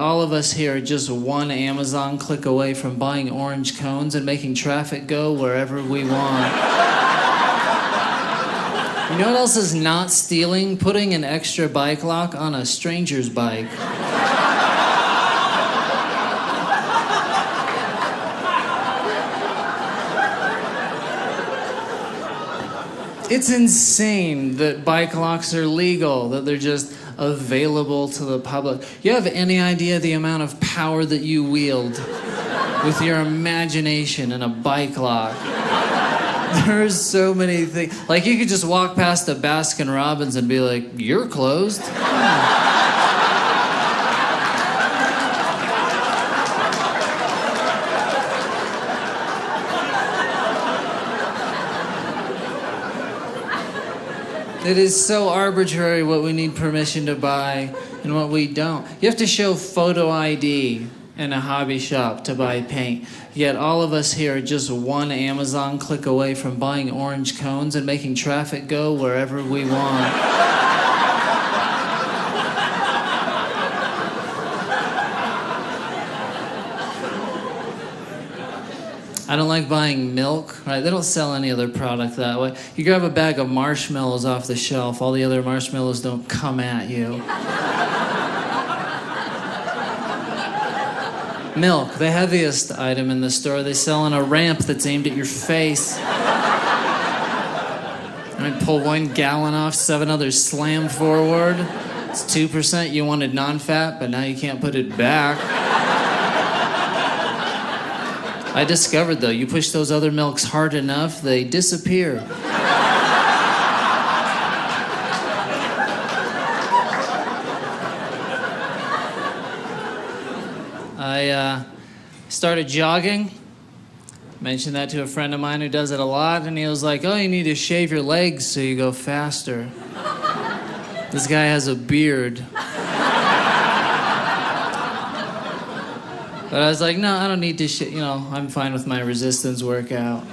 All of us here are just one Amazon click away from buying orange cones and making traffic go wherever we want. You know what else is not stealing? Putting an extra bike lock on a stranger's bike. It's insane that bike locks are legal, that they're just available to the public. You have any idea the amount of power that you wield with your imagination in a bike lock? There's so many things. Like, you could just walk past a Baskin Robbins and be like, "You're closed." It is so arbitrary what we need permission to buy and what we don't. You have to show photo ID in a hobby shop to buy paint. Yet all of us here are just one Amazon click away from buying orange cones and making traffic go wherever we want. I don't like buying milk, right? They don't sell any other product that way. You grab a bag of marshmallows off the shelf, all the other marshmallows don't come at you. Milk, the heaviest item in the store, they sell on a ramp that's aimed at your face. I pull 1 gallon off, 7 others slam forward. It's 2%, you wanted non-fat, but now you can't put it back. I discovered, though, you push those other milks hard enough, they disappear. I started jogging. Mentioned that to a friend of mine who does it a lot, and he was like, "Oh, you need to shave your legs so you go faster." This guy has a beard. But I was like, no, I don't need to I'm fine with my resistance workout.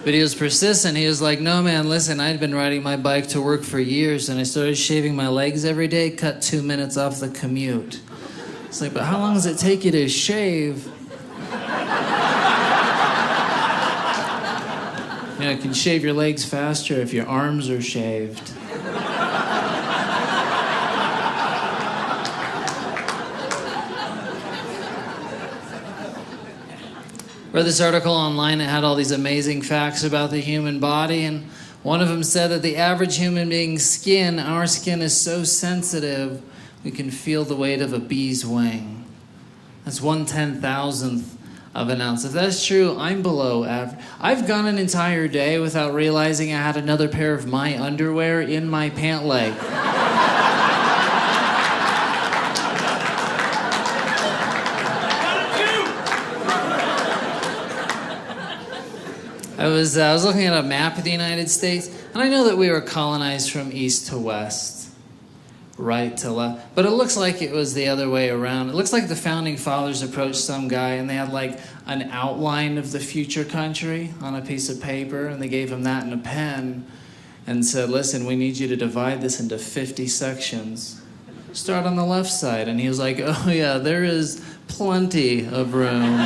But he was persistent. He was like, "No, man, listen, I'd been riding my bike to work for years, and I started shaving my legs every day, cut 2 minutes off the commute." It's like, but how long does it take you to shave? You can shave your legs faster if your arms are shaved. Read this article online that had all these amazing facts about the human body, and one of them said that the average human being's skin, our skin is so sensitive, we can feel the weight of a bee's wing. That's 1/10,000th of an ounce. If that's true, I'm below average. I've gone an entire day without realizing I had another pair of my underwear in my pant leg. I was looking at a map of the United States, and I know that we were colonized from east to west, right to left, but it looks like it was the other way around. It looks like the founding fathers approached some guy, and they had like an outline of the future country on a piece of paper, and they gave him that and a pen, and said, "Listen, we need you to divide this into 50 sections. Start on the left side." And he was like, "Oh yeah, there is plenty of room."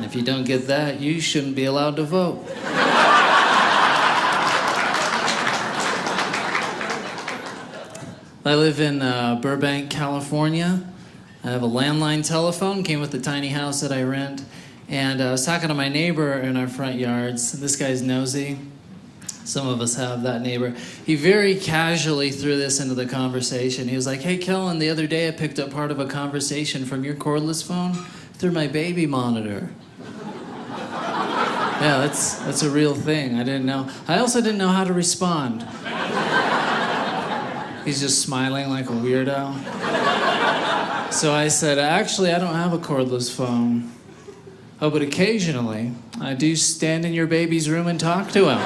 If you don't get that, you shouldn't be allowed to vote. I live in Burbank, California. I have a landline telephone, came with the tiny house that I rent. And I was talking to my neighbor in our front yards. This guy's nosy. Some of us have that neighbor. He very casually threw this into the conversation. He was like, "Hey, Kellen, the other day I picked up part of a conversation from your cordless phone through my baby monitor." Yeah, that's a real thing. I didn't know. I also didn't know how to respond. He's just smiling like a weirdo. So I said, "Actually, I don't have a cordless phone. Oh, but occasionally, I do stand in your baby's room and talk to him."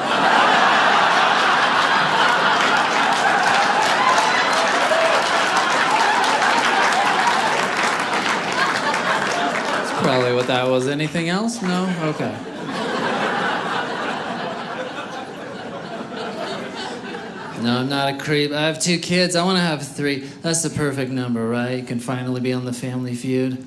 Probably what that was. Anything else? No? Okay. No, I'm not a creep. I have 2 kids. I want to have 3. That's the perfect number, right? You can finally be on the Family Feud.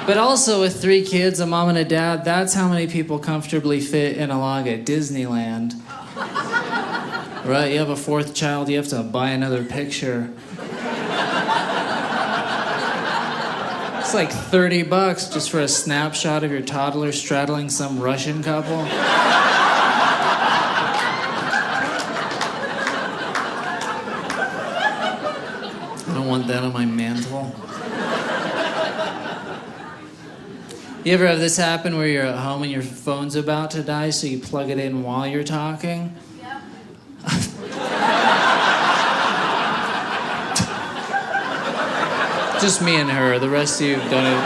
But also with 3 kids, a mom and a dad, that's how many people comfortably fit in a log at Disneyland. Right? You have a 4th child, you have to buy another picture. It's like $30 just for a snapshot of your toddler straddling some Russian couple. I don't want that on my mantle. You ever have this happen where you're at home and your phone's about to die, so you plug it in while you're talking? Yep. Just me and her. The rest of you don't even...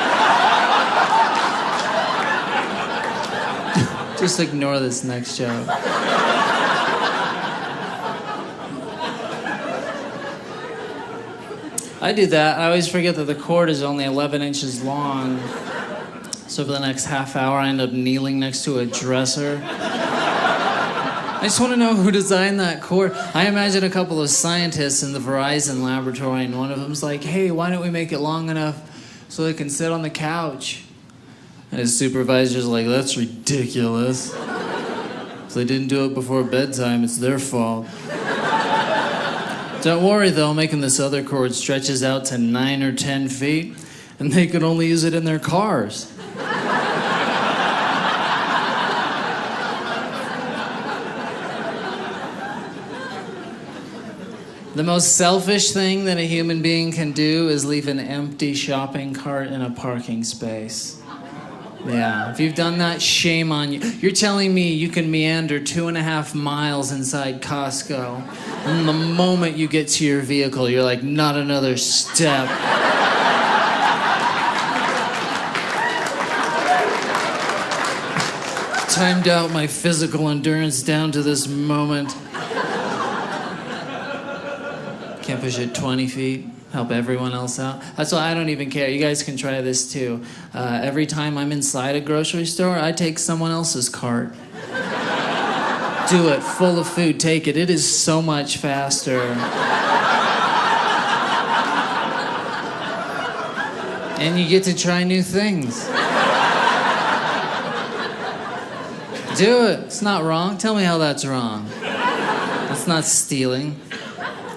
Just ignore this next joke. I do that. I always forget that the cord is only 11 inches long. So for the next half hour, I end up kneeling next to a dresser. I just want to know who designed that cord. I imagine a couple of scientists in the Verizon laboratory, and one of them's like, hey, why don't we make it long enough so they can sit on the couch? And his supervisor's like, that's ridiculous. If they didn't do it before bedtime, it's their fault. Don't worry, though, making this other cord stretches out to 9 or 10 feet, and they could only use it in their cars. The most selfish thing that a human being can do is leave an empty shopping cart in a parking space. Yeah, if you've done that, shame on you. You're telling me you can meander 2.5 miles inside Costco, and the moment you get to your vehicle, you're like, not another step. Timed out my physical endurance down to this moment. Can't push it 20 feet, help everyone else out. That's why I don't even care. You guys can try this too. Every time I'm inside a grocery store, I take someone else's cart. Do it, full of food, take it. It is so much faster. And you get to try new things. Do it. It's not wrong. Tell me how that's wrong. It's not stealing.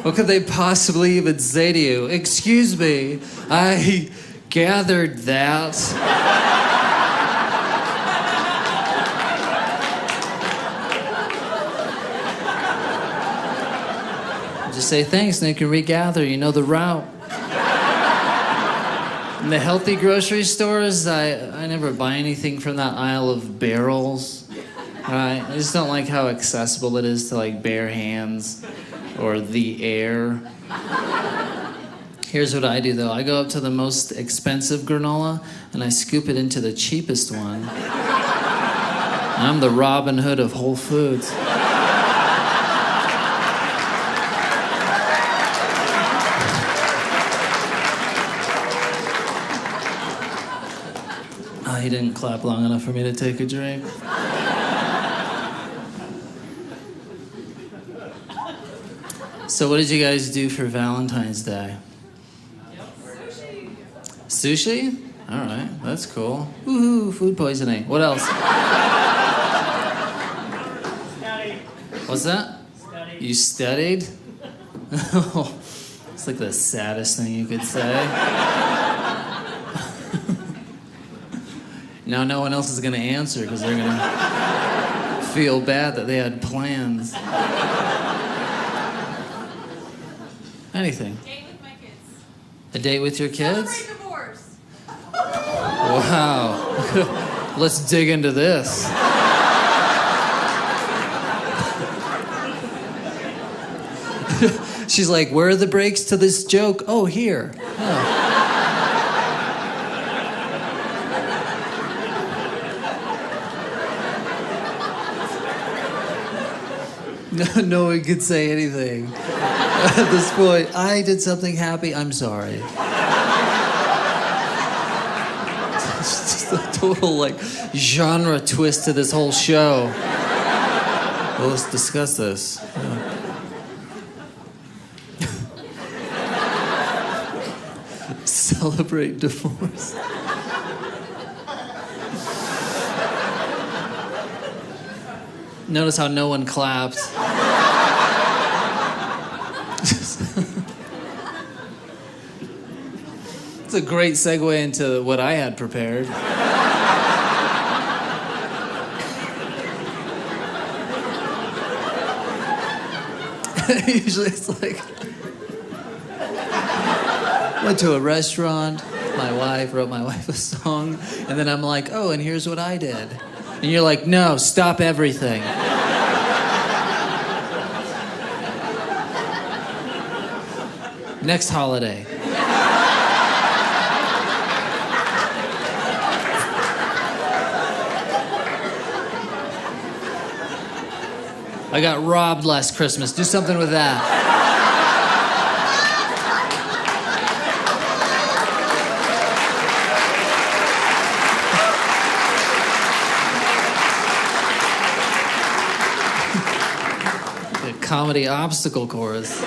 What could they possibly even say to you? Excuse me, I gathered that. Just say thanks and they can regather. You know the route. In the healthy grocery stores, I never buy anything from that aisle of barrels. Right? I just don't like how accessible it is to like bare hands. Or the air. Here's what I do, though. I go up to the most expensive granola, and I scoop it into the cheapest one. I'm the Robin Hood of Whole Foods. Oh, he didn't clap long enough for me to take a drink. So what did you guys do for Valentine's Day? Sushi. Sushi? All right, that's cool. Woohoo, food poisoning. What else? Study. What's that? Study. You studied? It's like the saddest thing you could say. Now no one else is going to answer because they're going to feel bad that they had plans. Anything. Date with my kids. A date with your kids? Celebrate divorce. Wow. Let's dig into this. She's like, where are the breaks to this joke? Oh, here. Oh. No one could say anything. At this point, I did something happy. I'm sorry. It's just a total genre twist to this whole show. Well, let's discuss this. Celebrate divorce. Notice how no one clapped. It's a great segue into what I had prepared. Usually it's like, went to a restaurant, my wife wrote my wife a song, and then I'm like, oh, and here's what I did. And you're like, no, stop everything. Next holiday. I got robbed last Christmas. Do something with that. The comedy obstacle course.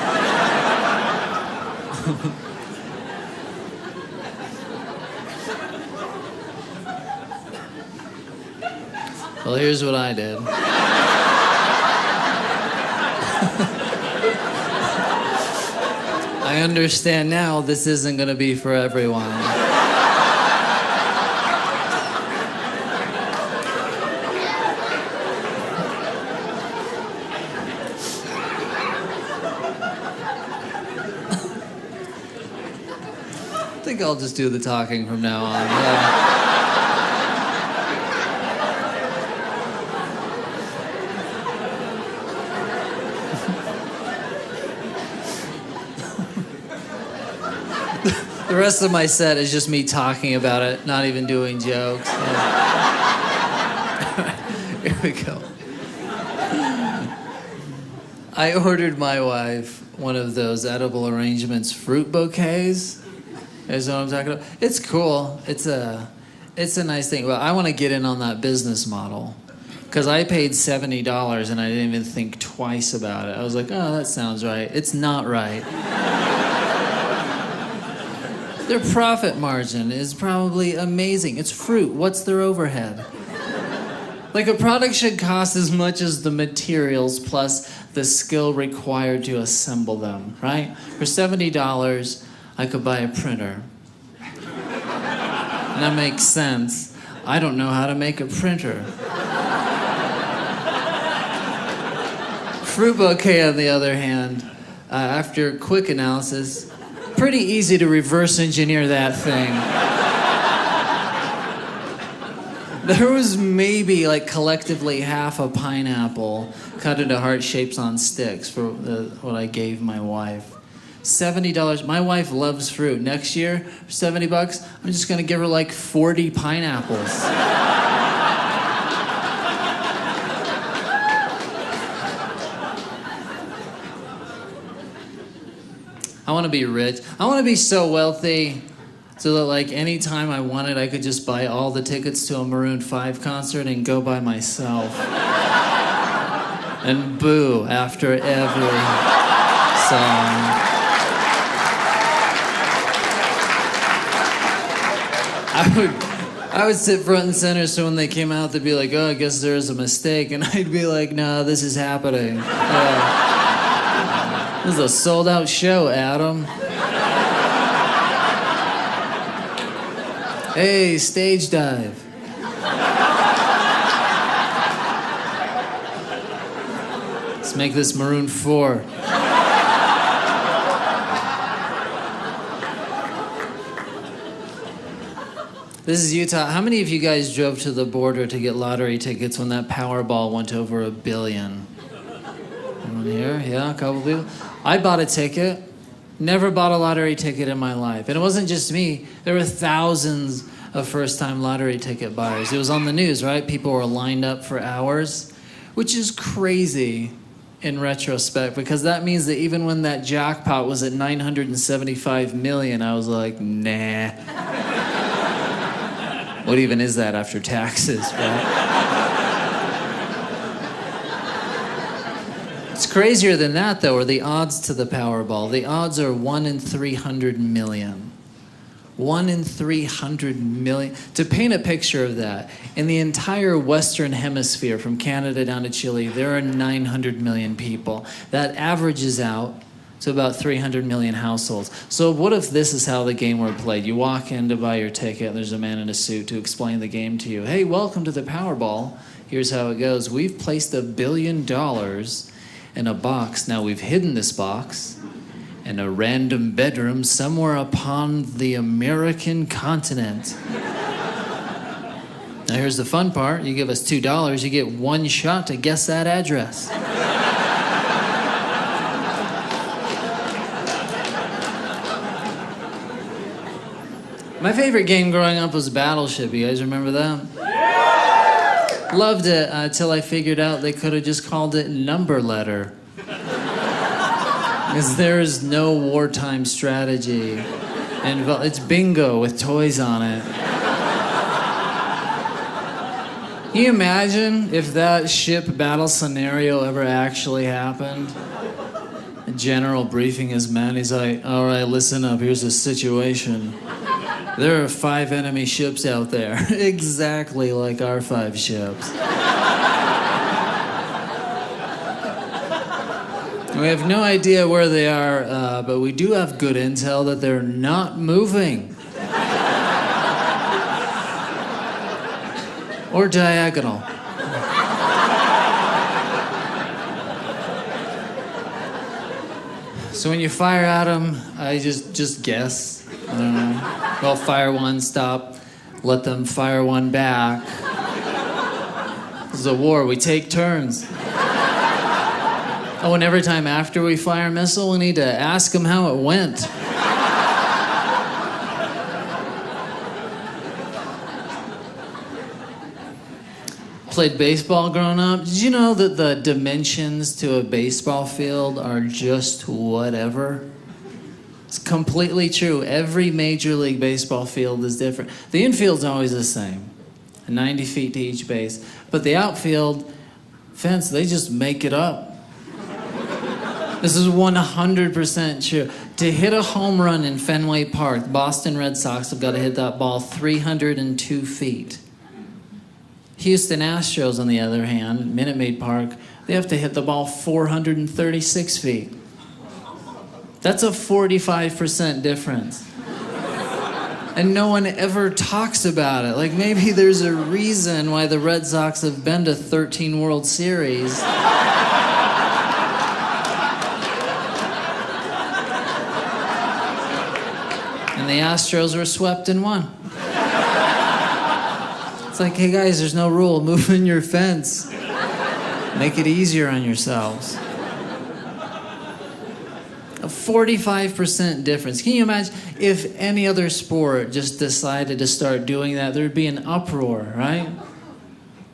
Well, here's what I did. I understand now this isn't going to be for everyone. I think I'll just do the talking from now on. Yeah. The rest of my set is just me talking about it, not even doing jokes. Yeah. Here we go. I ordered my wife one of those edible arrangements fruit bouquets. Is what I'm talking about. It's cool. It's a nice thing. But I want to get in on that business model. Because I paid $70 and I didn't even think twice about it. I was like, oh, that sounds right. It's not right. Their profit margin is probably amazing. It's fruit. What's their overhead? Like, a product should cost as much as the materials plus the skill required to assemble them, right? For $70, I could buy a printer. And that makes sense. I don't know how to make a printer. Fruit bouquet, on the other hand, after quick analysis, pretty easy to reverse engineer that thing. There was maybe collectively half a pineapple cut into heart shapes on sticks for what I gave my wife. $70. My wife loves fruit. Next year, for $70, I'm just gonna give her 40 pineapples. I want to be rich. I want to be so wealthy so that anytime I wanted, I could just buy all the tickets to a Maroon 5 concert and go by myself. And boo after every song. I would sit front and center, so when they came out, they'd be like, oh, I guess there's a mistake. And I'd be like, no, this is happening. This is a sold-out show, Adam. Hey, stage dive. Let's make this Maroon 4. This is Utah. How many of you guys drove to the border to get lottery tickets when that Powerball went over $1 billion? Anyone here? Yeah, a couple people. I bought a ticket. Never bought a lottery ticket in my life. And it wasn't just me. There were thousands of first-time lottery ticket buyers. It was on the news, right? People were lined up for hours, which is crazy in retrospect, because that means that even when that jackpot was at $975 million, I was like, nah. What even is that after taxes, right? It's crazier than that, though, are the odds to the Powerball. The odds are 1 in 300 million. 1 in 300 million. To paint a picture of that, in the entire Western Hemisphere, from Canada down to Chile, there are 900 million people. That averages out to about 300 million households. So what if this is how the game were played? You walk in to buy your ticket, and there's a man in a suit to explain the game to you. Hey, welcome to the Powerball. Here's how it goes. We've placed $1 billion in a box. Now we've hidden this box in a random bedroom somewhere upon the American continent. Now here's the fun part. You give us $2, you get one shot to guess that address. My favorite game growing up was Battleship. You guys remember that? Loved it until I figured out they could have just called it Number Letter. Because there is no wartime strategy. And it's bingo with toys on it. Can you imagine if that ship battle scenario ever actually happened? A general briefing his men. He's like, all right, listen up. Here's the situation. There are 5 enemy ships out there, exactly like our 5 ships. We have no idea where they are, but we do have good intel that they're not moving. Or diagonal. So when you fire at them, I just guess. I don't know. Well, fire one, stop, let them fire one back. This is a war, we take turns. Oh, and every time after we fire a missile, we need to ask them how it went. Played baseball growing up. Did you know that the dimensions to a baseball field are just whatever? It's completely true. Every Major League Baseball field is different. The infield's always the same, 90 feet to each base. But the outfield fence, they just make it up. This is 100% true. To hit a home run in Fenway Park, the Boston Red Sox have got to hit that ball 302 feet. Houston Astros, on the other hand, Minute Maid Park, they have to hit the ball 436 feet. That's a 45% difference. And no one ever talks about it. Like, maybe there's a reason why the Red Sox have been to 13 World Series. And the Astros were swept in one. It's like, hey guys, there's no rule. Move in your fence. Make it easier on yourselves. A 45% difference. Can you imagine if any other sport just decided to start doing that? There'd be an uproar, right?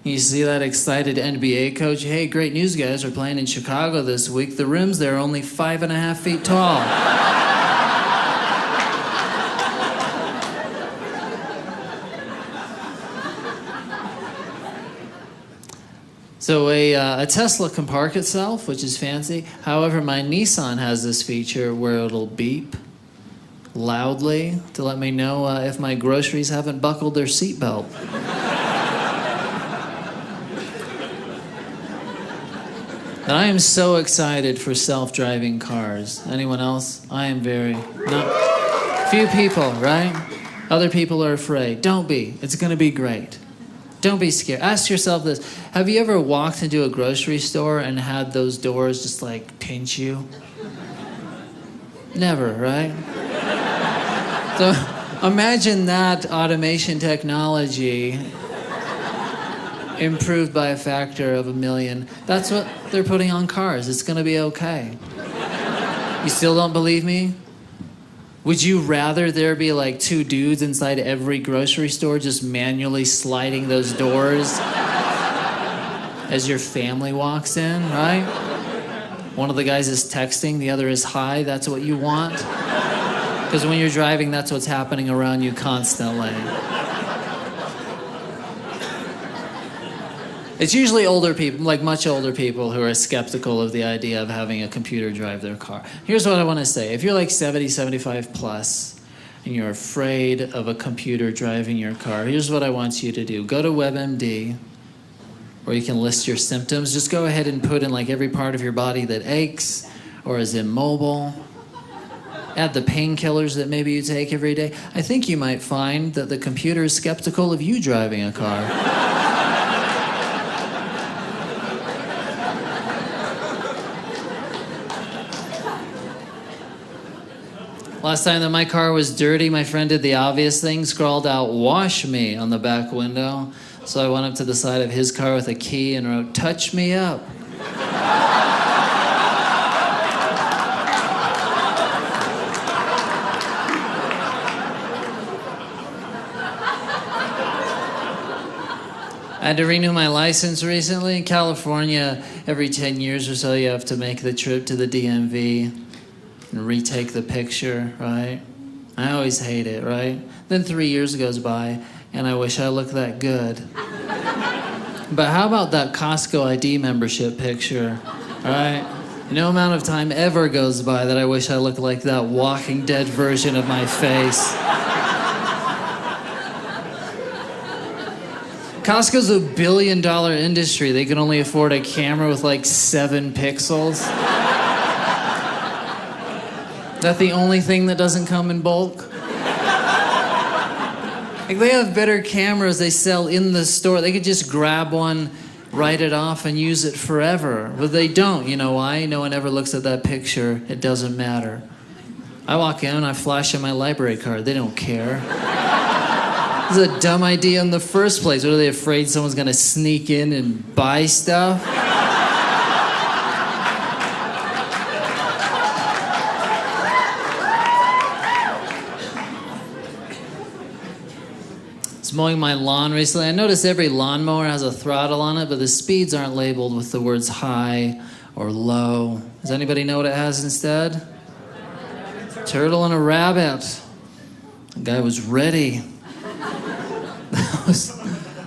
You see that excited NBA coach? Hey, great news, guys. We're playing in Chicago this week. The rims there are only 5.5 feet tall. So a Tesla can park itself, which is fancy. However, my Nissan has this feature where it'll beep loudly to let me know if my groceries haven't buckled their seatbelt. And I am so excited for self-driving cars. Anyone else? I am few people, right? Other people are afraid. Don't be. It's going to be great. Don't be scared. Ask yourself this. Have you ever walked into a grocery store and had those doors just like pinch you? Never, right? So imagine that automation technology improved by a factor of 1,000,000. That's what they're putting on cars. It's going to be okay. You still don't believe me? Would you rather there be like 2 dudes inside every grocery store just manually sliding those doors as your family walks in, right? One of the guys is texting, the other is high. That's what you want? Because when you're driving, that's what's happening around you constantly. It's usually older people, like much older people, who are skeptical of the idea of having a computer drive their car. Here's what I want to say. If you're like 70, 75 plus, and you're afraid of a computer driving your car, here's what I want you to do. Go to WebMD, where you can list your symptoms. Just go ahead and put in like every part of your body that aches or is immobile. Add the painkillers that maybe you take every day. I think you might find that the computer is skeptical of you driving a car. Last time that my car was dirty, my friend did the obvious thing, scrawled out, "Wash me," on the back window. So I went up to the side of his car with a key and wrote, "Touch me up." I had to renew my license recently. In California, every 10 years or so, you have to make the trip to the DMV and retake the picture, right? I always hate it, right? Then 3 years goes by, and I wish I looked that good. But how about that Costco ID membership picture, right? No amount of time ever goes by that I wish I looked like that Walking Dead version of my face. Costco's a $1 billion industry. They can only afford a camera with like 7 pixels. Is that the only thing that doesn't come in bulk? Like, they have better cameras they sell in the store. They could just grab one, write it off, and use it forever. But they don't. You know why? No one ever looks at that picture. It doesn't matter. I walk in and I flash in my library card. They don't care. This is a dumb idea in the first place. What, are they afraid someone's going to sneak in and buy stuff? Mowing my lawn recently. I noticed every lawnmower has a throttle on it, but the speeds aren't labeled with the words high or low. Does anybody know what it has instead? Turtle and a rabbit. The guy was ready.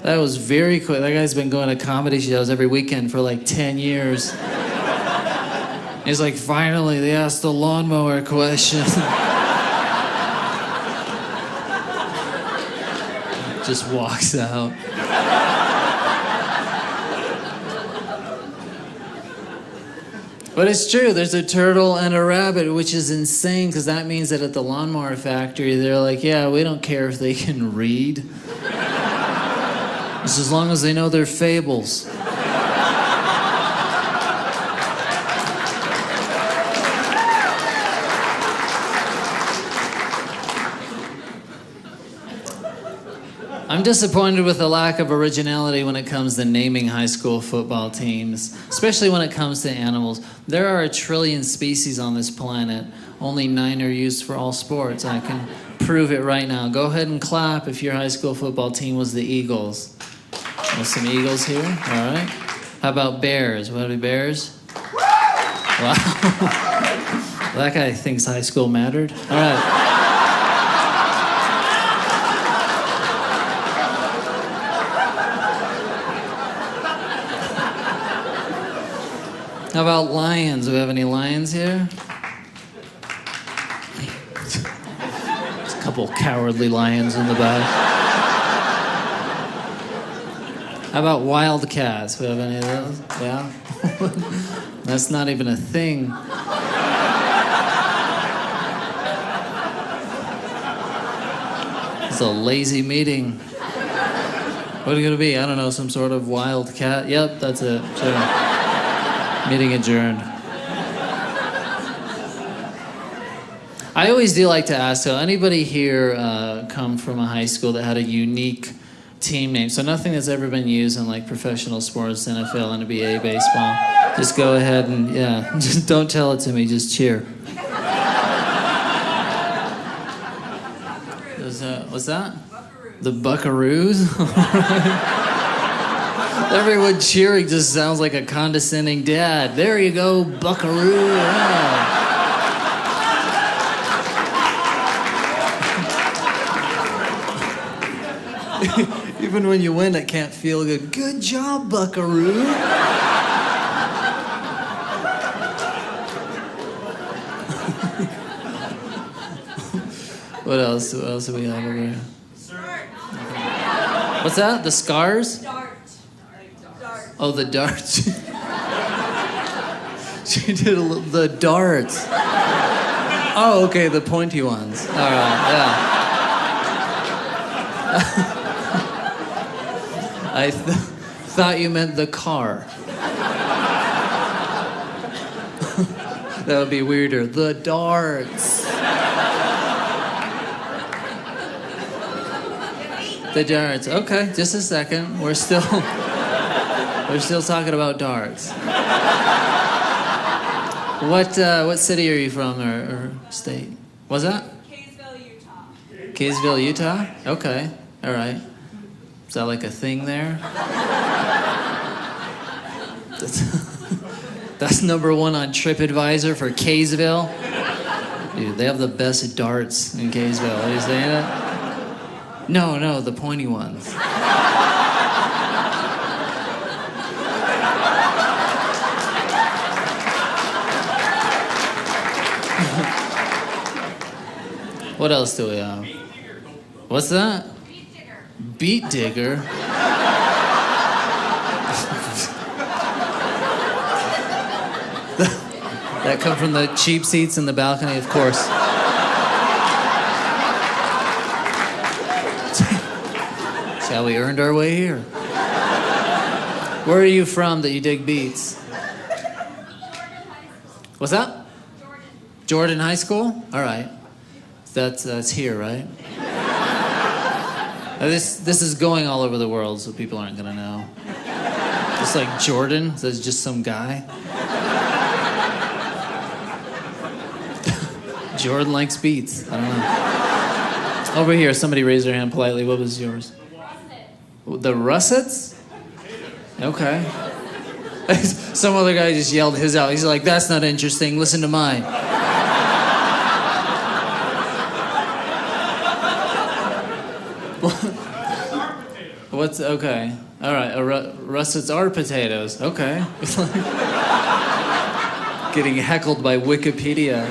That was very quick. That guy's been going to comedy shows every weekend for like 10 years. He's like, finally, they asked the lawnmower question. Just walks out. But it's true, there's a turtle and a rabbit, which is insane, because that means that at the lawnmower factory, they're like, yeah, we don't care if they can read. Just as long as they know their fables. I'm disappointed with the lack of originality when it comes to naming high school football teams, especially when it comes to animals. There are 1 trillion species on this planet. Only 9 are used for all sports. I can prove it right now. Go ahead and clap if your high school football team was the Eagles. There's some Eagles here. All right. How about bears? What are bears? Wow. That guy thinks high school mattered. All right. How about lions? Do we have any lions here? There's a couple cowardly lions in the back. How about wildcats? Do we have any of those? Yeah? That's not even a thing. It's a lazy meeting. What are you going to be? I don't know, some sort of wildcat? Yep, that's it. Sure. Meeting adjourned. I always do like to ask, so anybody here come from a high school that had a unique team name? So nothing that's ever been used in like professional sports, NFL, NBA, baseball. Just go ahead and, yeah, just don't tell it to me, just cheer. What's that? Buckaroos. The Buckaroos? Everyone cheering just sounds like a condescending dad. There you go, Buckaroo. Yeah. Even when you win, it can't feel good. Good job, Buckaroo. What else? What else do we have over here? What's that? The scars? Dart. Oh, the darts. She did the darts. Oh, okay, the pointy ones. All right, yeah. I thought you meant the car. That would be weirder. The darts. The darts. Okay, just a second. We're still talking about darts. What city are you from or state? What's that? Kaysville, Utah. Kaysville, Utah? Okay. All right. Is that like a thing there? That's number one on TripAdvisor for Kaysville. Dude, they have the best darts in Kaysville. Are you saying that? No, the pointy ones. What else do we have? What's that? Beat digger. Beat digger? That come from the cheap seats in the balcony, of course. See how we earned our way here. Where are you from that you dig beats? What's that? Jordan High School? All right. That's here, right? This is going all over the world, so people aren't gonna know. Just like Jordan, that's just some guy. Jordan likes beats. I don't know. Over here, somebody raised their hand politely. What was yours? The russets? Okay. Some other guy just yelled his out. He's like, that's not interesting. Listen to mine. What's okay? All right, russets are potatoes. Okay. Getting heckled by Wikipedia.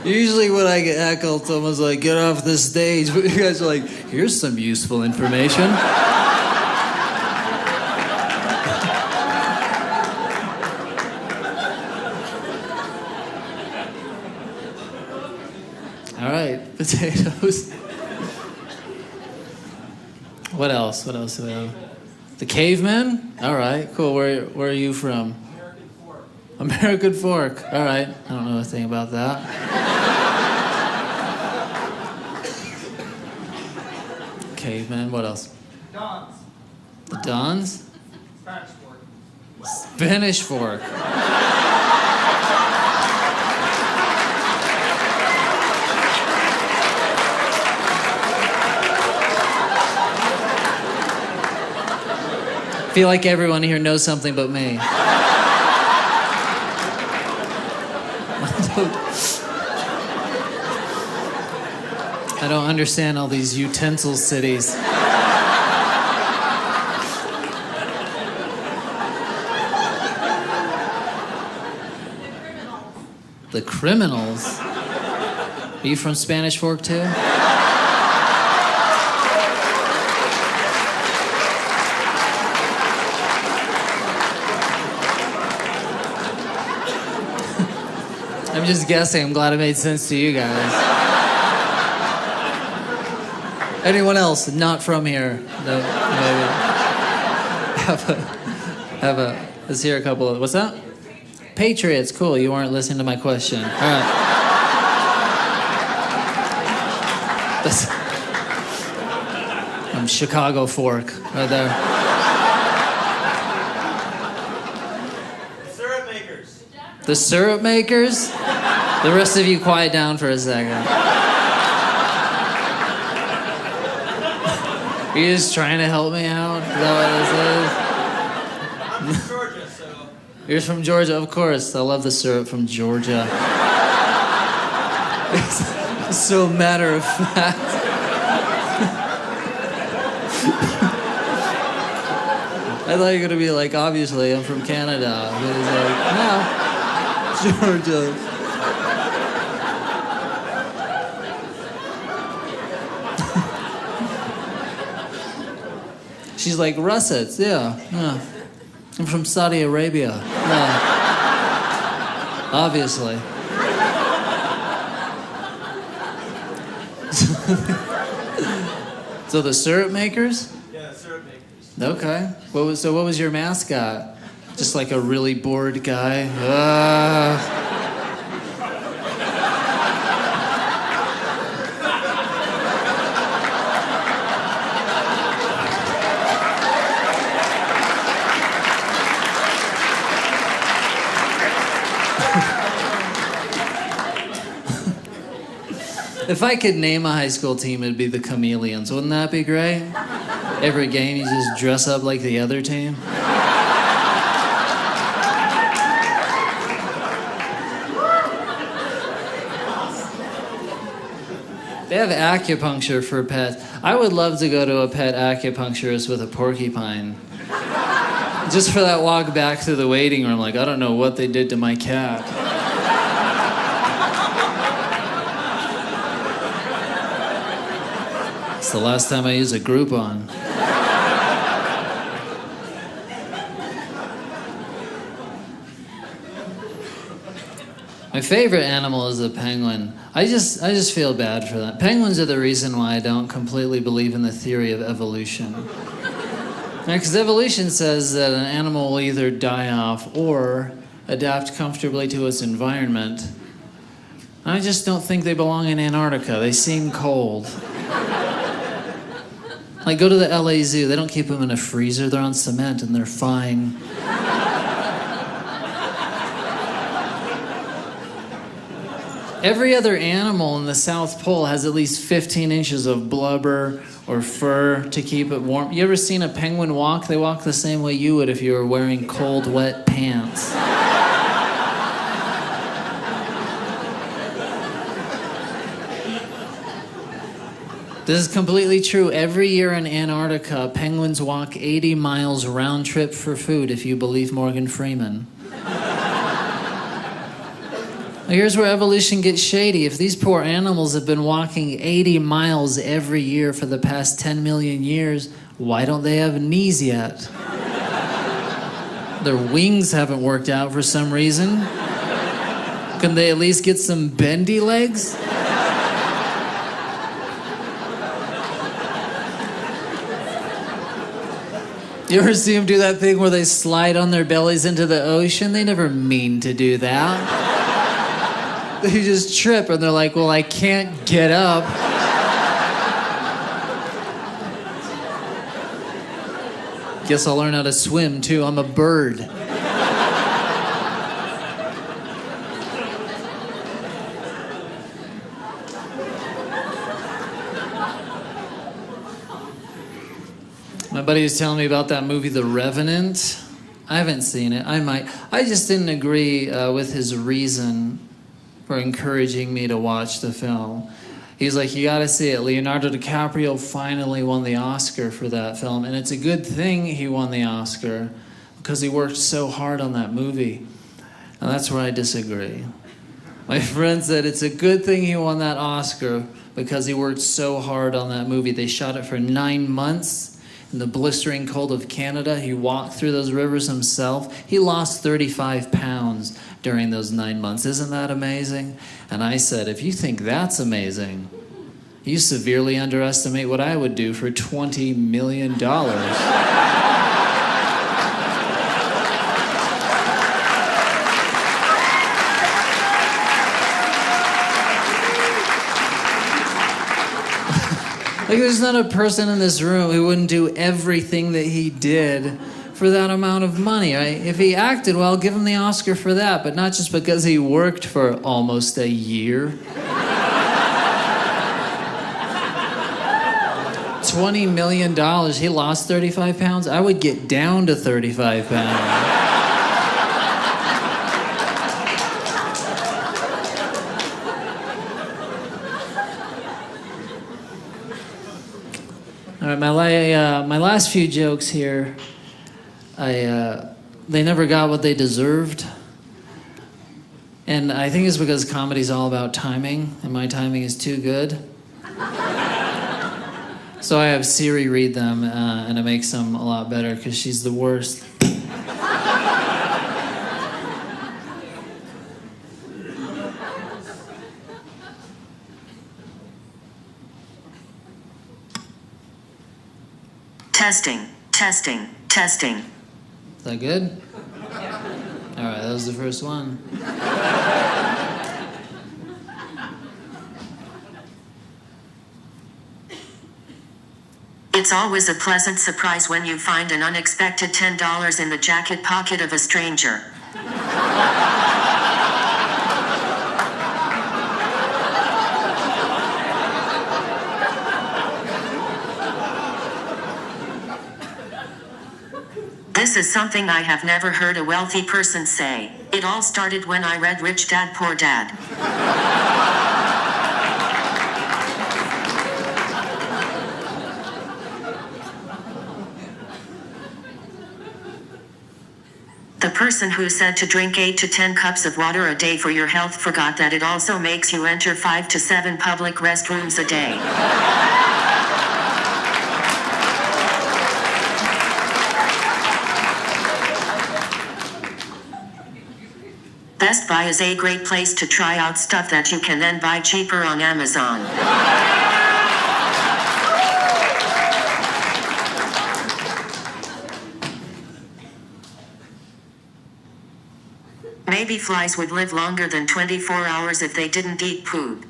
Usually when I get heckled, someone's like, get off the stage. But you guys are like, here's some useful information. All right, potatoes. What else? What else do we have? The cavemen? All right, cool. Where are you from? American Fork. All right. I don't know a thing about that. Cavemen. What else? Dons. The Dons? Spanish Fork. Spanish Fork. I feel like everyone here knows something but me. I don't understand all these utensil cities. The criminals? Are you from Spanish Fork too? I'm just guessing. I'm glad it made sense to you guys. Anyone else not from here? No, maybe. Let's hear a couple of. What's that? Patriots. Cool. You weren't listening to my question. All right. I'm Chicago Fork right there. Syrup makers. The syrup makers? The rest of you quiet down for a second. Are you just trying to help me out? Is that what this is? I'm from Georgia, so. You're from Georgia, of course. I love the syrup from Georgia. It's so matter of fact. I thought you were gonna be like, obviously, I'm from Canada. But he's like, no, Georgia. She's like, russets, yeah. I'm from Saudi Arabia. Yeah. Obviously. So the syrup makers? Yeah, syrup makers. Okay. What was your mascot? Just like a really bored guy? If I could name a high school team, it'd be the Chameleons. Wouldn't that be great? Every game, you just dress up like the other team. They have acupuncture for pets. I would love to go to a pet acupuncturist with a porcupine. Just for that walk back to the waiting room, like, I don't know what they did to my cat. It's the last time I used a Groupon. My favorite animal is the penguin. I just feel bad for them. Penguins are the reason why I don't completely believe in the theory of evolution. Because evolution says that an animal will either die off or adapt comfortably to its environment. I just don't think they belong in Antarctica. They seem cold. Like, go to the LA Zoo. They don't keep them in a freezer. They're on cement and they're fine. Every other animal in the South Pole has at least 15 inches of blubber or fur to keep it warm. You ever seen a penguin walk? They walk the same way you would if you were wearing cold, wet pants. This is completely true. Every year in Antarctica, penguins walk 80 miles round trip for food, if you believe Morgan Freeman. Here's where evolution gets shady. If these poor animals have been walking 80 miles every year for the past 10 million years, why don't they have knees yet? Their wings haven't worked out for some reason. Can they at least get some bendy legs? You ever see them do that thing where they slide on their bellies into the ocean? They never mean to do that. They just trip and they're like, well, I can't get up. Guess I'll learn how to swim too. I'm a bird. My buddy was telling me about that movie, The Revenant. I haven't seen it. I might. I just didn't agree with his reason for encouraging me to watch the film. He's like, you gotta see it. Leonardo DiCaprio finally won the Oscar for that film, and it's a good thing he won the Oscar because he worked so hard on that movie. And that's where I disagree. My friend said it's a good thing he won that Oscar because he worked so hard on that movie. They shot it for 9 months in the blistering cold of Canada. He walked through those rivers himself. He lost 35 pounds during those 9 months. Isn't that amazing? And I said, if you think that's amazing, you severely underestimate what I would do for $20 million. Like, there's not a person in this room who wouldn't do everything that he did for that amount of money, right? If he acted well, give him the Oscar for that, but not just because he worked for almost a year. $20 million, he lost 35 pounds. I would get down to 35 pounds. right, my last few jokes here, they never got what they deserved. And I think it's because comedy's all about timing, and my timing is too good. So I have Siri read them, and it makes them a lot better because she's the worst. Testing, testing, testing. Is that good? All right, that was the first one. It's always a pleasant surprise when you find an unexpected $10 in the jacket pocket of a stranger. This is something I have never heard a wealthy person say. It all started when I read Rich Dad Poor Dad. The person who said to drink 8 to 10 cups of water a day for your health forgot that it also makes you enter 5 to 7 public restrooms a day. Best Buy is a great place to try out stuff that you can then buy cheaper on Amazon. Maybe flies would live longer than 24 hours if they didn't eat food.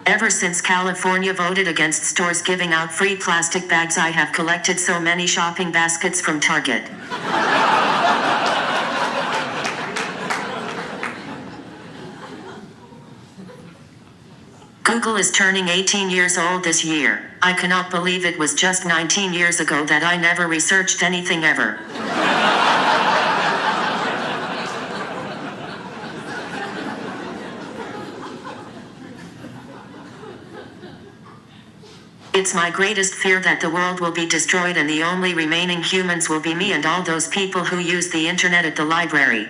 Ever since California voted against stores giving out free plastic bags, I have collected so many shopping baskets from Target. Google is turning 18 years old this year. I cannot believe it was just 19 years ago that I never researched anything ever. It's my greatest fear that the world will be destroyed and the only remaining humans will be me and all those people who use the internet at the library.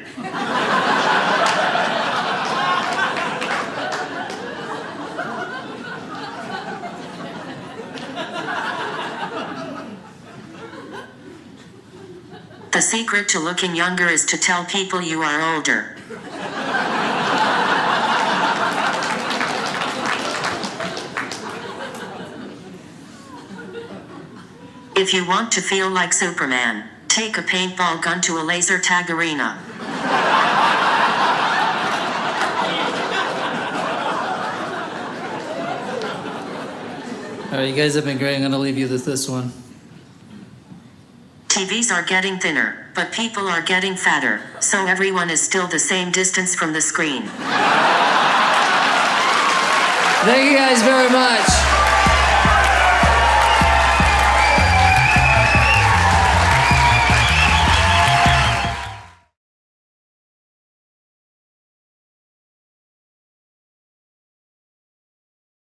The secret to looking younger is to tell people you are older. If you want to feel like Superman, take a paintball gun to a laser tag arena. All right, you guys have been great. I'm going to leave you with this one. TVs are getting thinner, but people are getting fatter, so everyone is still the same distance from the screen. Thank you guys very much.